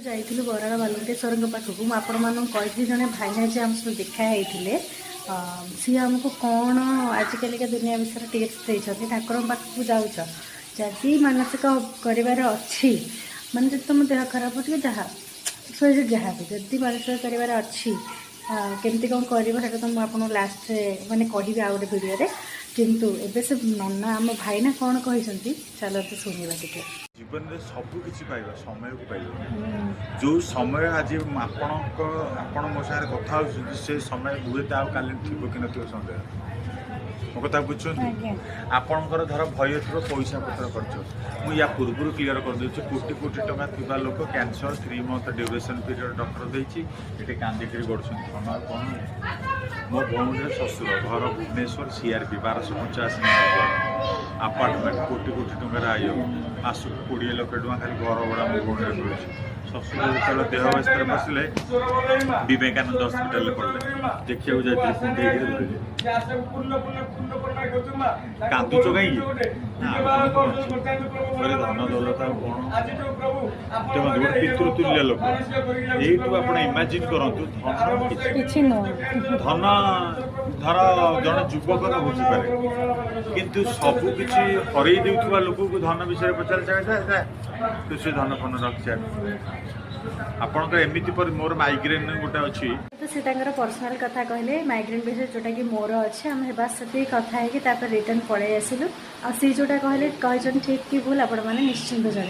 ଯାଇଥିଲୁ ବରାଳ ବାଲୁଙ୍କେଶ୍ୱରଙ୍କ ପାଖକୁ। ମୁଁ ଆପଣମାନଙ୍କୁ କହିଥିଲି ଜଣେ ଭାଇନା ଯେ ଆମ ସହିତ ଦେଖା ହେଇଥିଲେ, ସିଏ ଆମକୁ କ'ଣ ଆଜିକାଲିକା ଦୁନିଆ ବିଷୟରେ ଟିପ୍ସ ଦେଇଛନ୍ତି। ଠାକୁରଙ୍କ ପାଖକୁ ଯାଉଛ, ଯଦି ମାନସିକ କରିବାର ଅଛି, ମାନେ ଯଦି ତୁମ ଦେହ ଖରାପ ହେଉଛି ଯାହା ଶୋଇରେ ଯାହା ବି ଯଦି ମାନସିକ କରିବାର ଅଛି, କେମିତି କ'ଣ କରିବ ସେଇଟା ତ ମୁଁ ଆପଣଙ୍କୁ ଲାଷ୍ଟରେ ମାନେ କହିବି ଆଉ ଗୋଟେ ଭିଡ଼ିଓରେ। କିନ୍ତୁ ଏବେ ସେ ନନା ଆମ ଭାଇନା କ'ଣ କହିଛନ୍ତି ଚାଲନ୍ତୁ ଶୁଣିବା ଟିକେ। जीवन में सब किसी पाइबा समय को पाइबा जो समय आज आपण मो साथ कथा से समय हुए तो काली थी कि न सन्देह मो कथा बुझुं आपणकर धर भय थी पैसा पत्र खर्च मुझे या पूर्व क्लीयर कर दूसरी कोटी कोटी टका थी लोक cancer 3 month duration period doctor देती कांदिक गढ़ुं समय कौन मो भौणी शशुर घर भुवनेश्वर सीआरपी 1250 आपार्टमेंट कोटी कोटी टकर आय मासक 20 लाख टका खाली घर भड़ा मो भौणी मिलूँ शशुर जो देह अवस्था बसले विवेकानंद हस्पिटाल पड़े देखिए जाइए कांदुच कहीं धन दौलत गोटे पितृतुल्य लोक यू आप इमाजिन करूँ धन धर जड़े युवकर बुझीपे किंतु सबकि हरई देउथुवा लोक को धन विषय पचार तो से धन फन रखी आपंकर एमती पर मोर माइग्रेन गोटे अच्छी तो से पर्सनाल कथा कहले माइग्रेन विषय जोटा कि मोर अच्छे आम बस से कथा है रिटर्न पलि आसिलु आ सी जोटा कहले ठीक कि भूल आपण मैंने निश्चिंत जन।